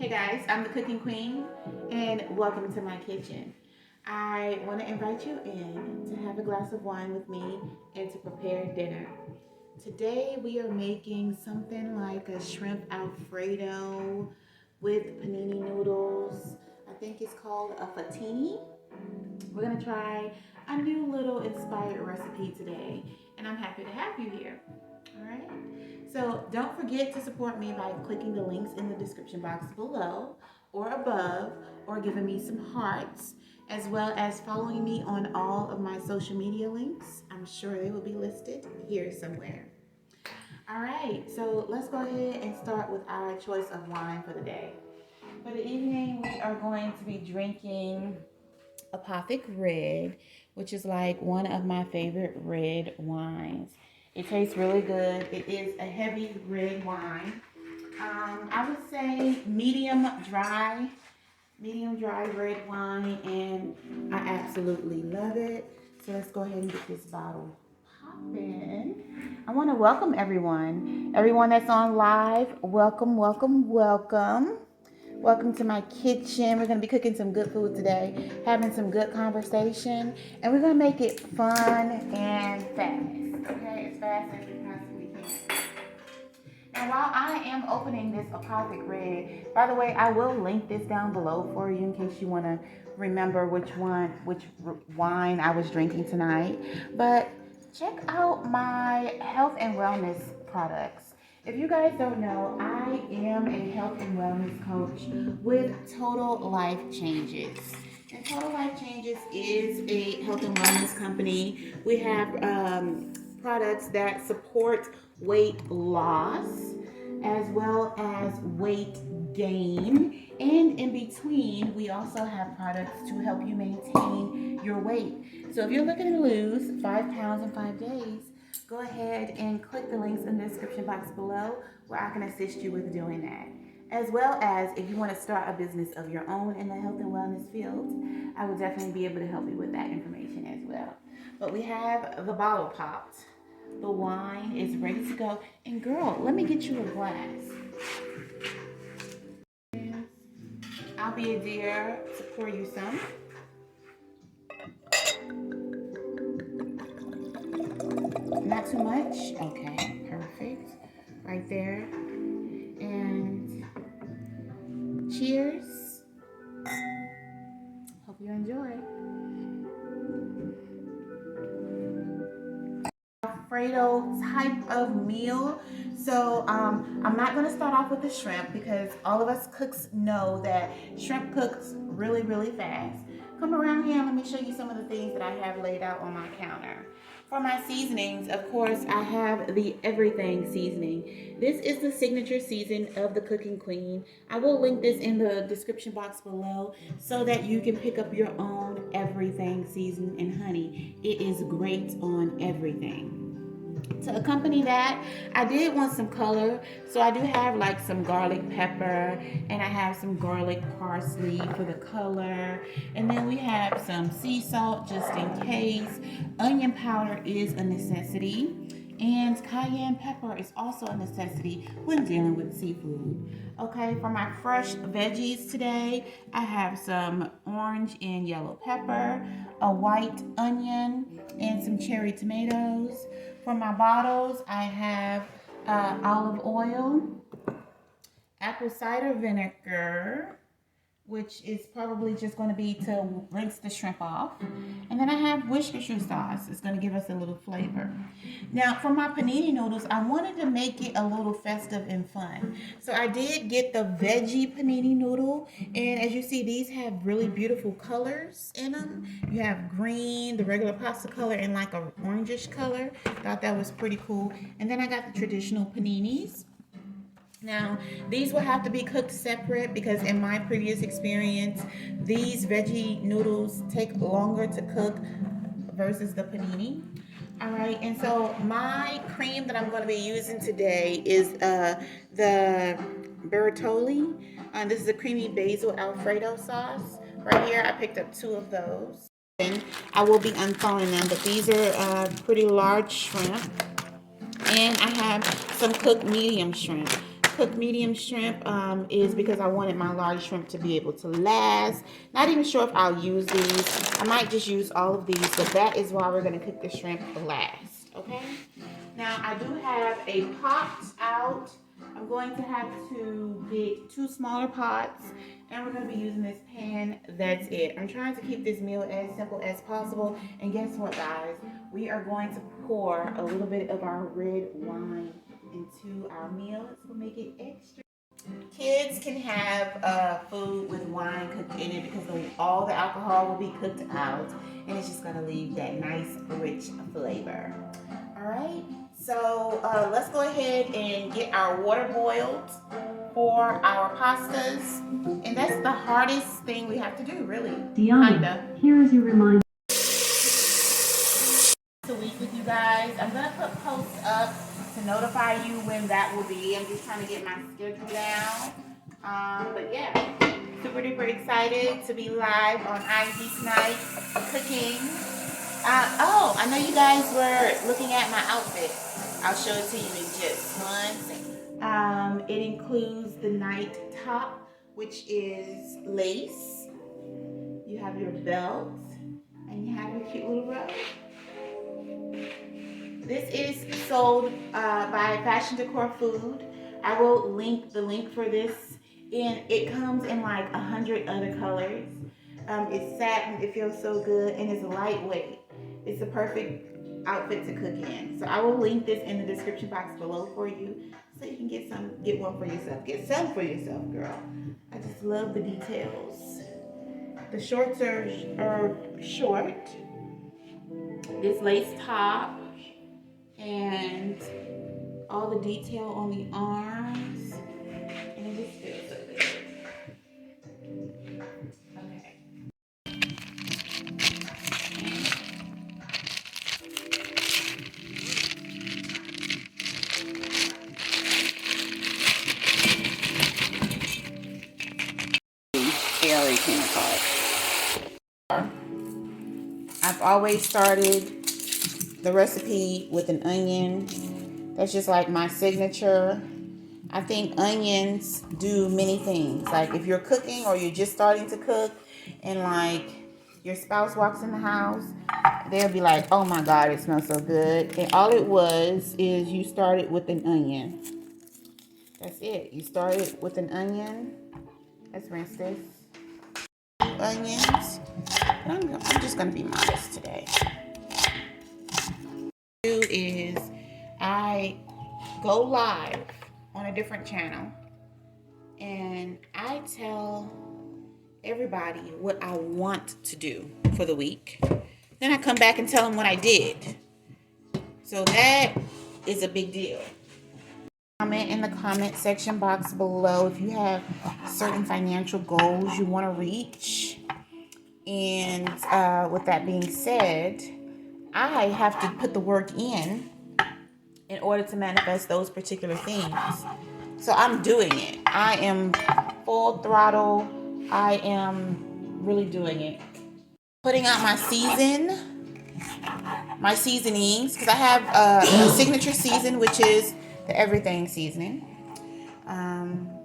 Hey guys, I'm the cooking queen and welcome to my kitchen. I want to invite you in to have a glass of wine with me and to prepare dinner. Today we are making something like a shrimp Alfredo with panini noodles. I think it's called a fatini. We're going to try a new little inspired recipe today and I'm happy to have you here. All right. So don't forget to support me by clicking the links in the description box below or above or giving me some hearts, as well as following me on all of my social media links. I'm sure they will be listed here somewhere. All right, so let's go ahead and start with our choice of wine for the day. For the evening, we are going to be drinking Apothic Red, which is like one of my favorite red wines. It tastes really good. It is a heavy red wine. I would say medium dry red wine, and I absolutely love it. So let's go ahead and get this bottle popping. I want to welcome everyone that's on live. Welcome, welcome, welcome. Welcome to my kitchen. We're going to be cooking some good food today, having some good conversation, and we're going to make it fun and fast. Okay, as fast as we possibly can. Now, while I am opening this Apothic Red, by the way, I will link this down below for you in case you want to remember which wine I was drinking tonight. But check out my health and wellness products. If you guys don't know, I am a health and wellness coach with Total Life Changes. And Total Life Changes is a health and wellness company. We have products that support weight loss as well as weight gain. And in between, we also have products to help you maintain your weight. So if you're looking to lose 5 pounds in 5 days, go ahead and click the links in the description box below where I can assist you with doing that. As well as if you want to start a business of your own in the health and wellness field, I will definitely be able to help you with that information as well. But we have the bottle popped. The wine is ready to go. And girl, let me get you a glass. I'll be a dear to pour you some. Not too much. Okay, perfect. Right there. And cheers. Hope you enjoy. Alfredo type of meal. So I'm not going to start off with the shrimp because all of us cooks know that shrimp cooks really, really fast. Come around here and let me show you some of the things that I have laid out on my counter. For my seasonings, of course, I have the everything seasoning. This is the signature season of the Cooking Queen. I will link this in the description box below so that you can pick up your own everything seasoning. And honey, it is great on everything. To accompany that, I did want some color, so I do have like some garlic pepper and I have some garlic parsley for the color, and then we have some sea salt just in case. Onion powder is a necessity, and cayenne pepper is also a necessity when dealing with seafood. Okay, for my fresh veggies today, I have some orange and yellow pepper, a white onion, and some cherry tomatoes. For my bottles, I have olive oil, apple cider vinegar, which is probably just going to be to rinse the shrimp off. And then I have Worcestershire Sauce. It's going to give us a little flavor. Now, for my panini noodles, I wanted to make it a little festive and fun. So I did get the veggie panini noodle. And as you see, these have really beautiful colors in them. You have green, the regular pasta color, and like a orangish color. Thought that was pretty cool. And then I got the traditional paninis. Now, these will have to be cooked separate because in my previous experience, these veggie noodles take longer to cook versus the panini. All right, and so my cream that I'm going to be using today is the Bertolli. This is a creamy basil Alfredo sauce. Right here, I picked up 2 of those. And I will be unthawing them, but these are pretty large shrimp. And I have some cooked medium shrimp. cook medium shrimp is because I wanted my large shrimp to be able to last. Not even sure if I'll use these. I might just use all of these, but that is why we're going to cook the shrimp last, okay? Now, I do have a pot out. I'm going to have to get 2 smaller pots, and we're going to be using this pan. That's it. I'm trying to keep this meal as simple as possible, and guess what, guys? We are going to pour a little bit of our red wine into our meal. This will make it extra. Kids can have food with wine cooked in it because all the alcohol will be cooked out, and it's just going to leave that nice, rich flavor. All right, so let's go ahead and get our water boiled for our pastas, and that's the hardest thing we have to do, really. Diana, here is your reminder. To week with you guys. I'm gonna put posts up to notify you when that will be. I'm just trying to get my schedule down. But yeah, super duper excited to be live on IG tonight cooking. Oh, I know you guys were looking at my outfit. I'll show it to you in just 1 second. It includes the night top, which is lace. You have your belt, and you have your cute little robe. This is sold by Fashion Decor Food. I will link the link for this, and it comes in like 100 other colors. It's satin, it feels so good, and it's lightweight. It's the perfect outfit to cook in. So I will link this in the description box below for you, so you can get one for yourself. Get some for yourself, girl. I just love the details. The shorts are short. This lace top. And all the detail on the arms, and it just feels so good. Okay. Airy came apart. I've always started the recipe with an onion. That's just like my signature. I think onions do many things. Like if you're cooking or you're just starting to cook and like your spouse walks in the house, they'll be like, oh my God, it smells so good. And all it was is you started with an onion. That's it. You started with an onion. Let's rinse this. Onions. I'm just going to be modest today. Is I go live on a different channel and I tell everybody what I want to do for the week. Then I come back and tell them what I did. So that is a big deal. Comment in the comment section box below if you have certain financial goals you want to reach. And with that being said, I have to put the work in order to manifest those particular things. So I'm doing it. I am full throttle. I am really doing it. Putting out my seasonings, because I have a signature season, which is the everything seasoning.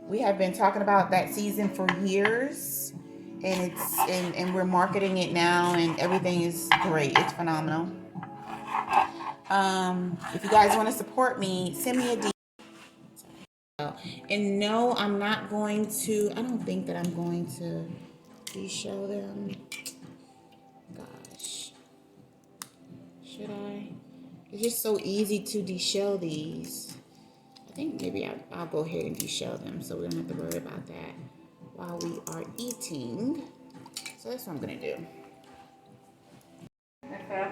We have been talking about that season for years, and and we're marketing it now, and everything is great. It's phenomenal. If you guys want to support me, send me a DM. And no, I'm not going to, I don't think that I'm going to de-shell them. Gosh. Should I? It's just so easy to de-shell these. I think maybe I'll go ahead and de-shell them so we don't have to worry about that while we are eating. So that's what I'm going to do. Okay.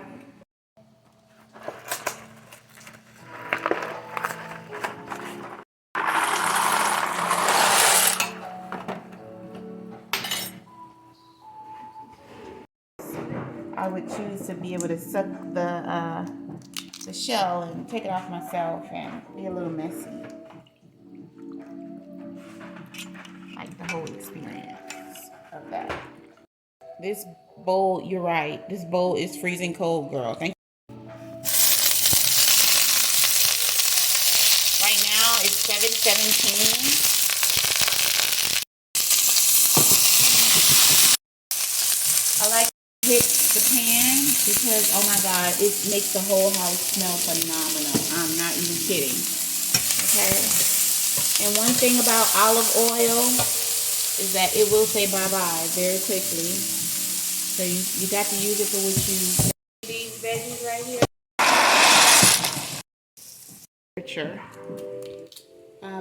I would choose to be able to suck the shell and take it off myself and be a little messy. Like the whole experience of that. This bowl, you're right. This bowl is freezing cold, girl. Thank you. Right now it's 7 17. I like to hit the pan because, oh my God, it makes the whole house smell phenomenal. I'm not even kidding. Okay? And one thing about olive oil is that it will say bye-bye very quickly. So you got to use it for what you... These veggies right here. Because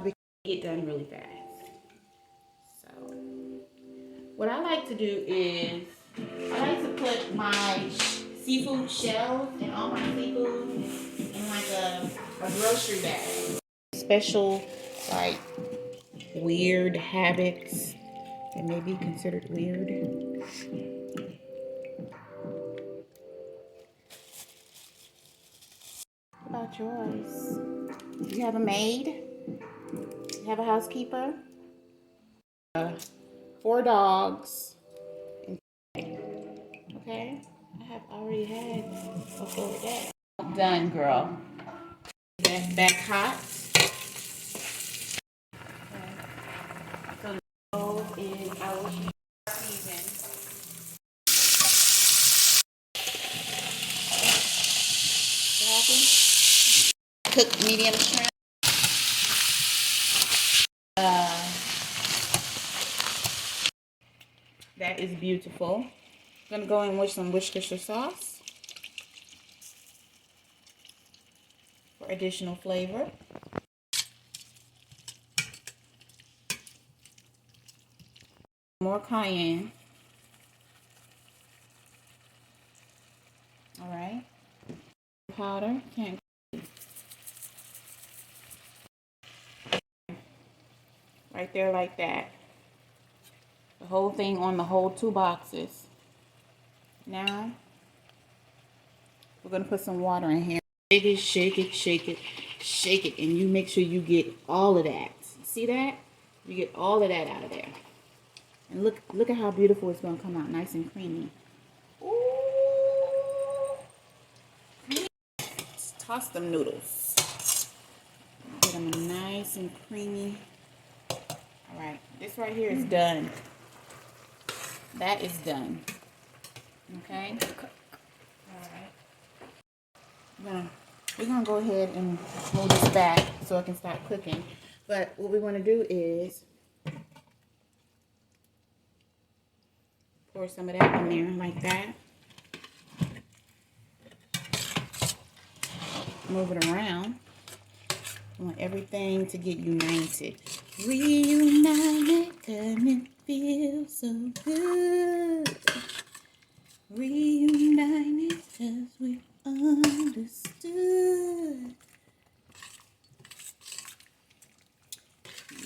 they get done really fast. So what I like to do is I like to put my seafood shells and all my seafood in like a grocery bag. Special like weird habits that may be considered weird. What about yours? You have a maid? You have a housekeeper? 4 dogs. Okay? I have already had before that. Done, girl. That's back hot. Okay. So now is our season. What happened? Cooked medium shrimp. That is beautiful. I'm gonna go in with some Worcestershire sauce for additional flavor. More cayenne. All right. Powder. Can't. Right there like that. The whole thing on the whole 2 boxes. Now, we're gonna put some water in here. Shake it, shake it, shake it, shake it, and you make sure you get all of that. See that? You get all of that out of there. And look at how beautiful it's gonna come out, nice and creamy. Ooh. Let's toss them noodles. Get them nice and creamy. All right, this right here is done. That is done. Okay. All right. We're gonna go ahead and move this back so I can start cooking. But what we want to do is pour some of that in there like that. Move it around. I want everything to get united. Reunited, and it feels so good. Reunited as we understood.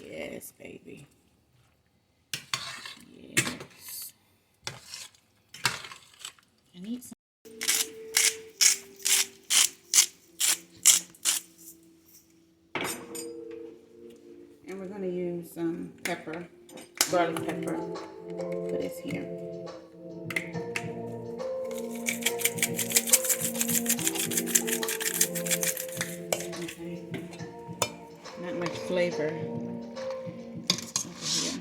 Yes, baby. Yes. I need some. And we're going to use some pepper, garlic pepper for this here. Okay. Not much flavor over here.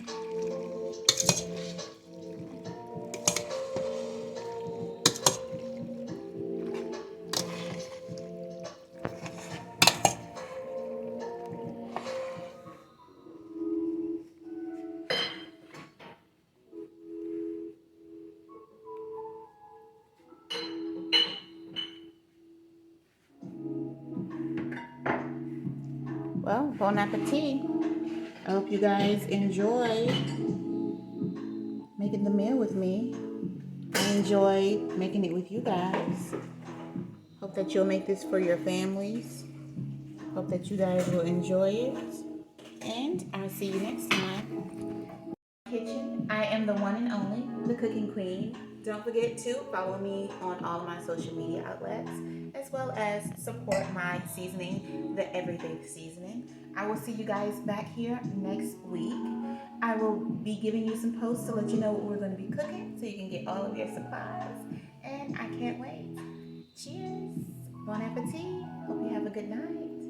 Well, bon appetit. I hope you guys enjoy making the meal with me. I enjoy making it with you guys. Hope that you'll make this for your families. Hope that you guys will enjoy it. And I'll see you next time. Kitchen. I am the one and only, the cooking queen. Don't forget to follow me on all of my social media outlets, as well as support my seasoning, the Everyday Seasoning. I will see you guys back here next week. I will be giving you some posts to let you know what we're going to be cooking so you can get all of your supplies. And I can't wait. Cheers. Bon appetit. Hope you have a good night.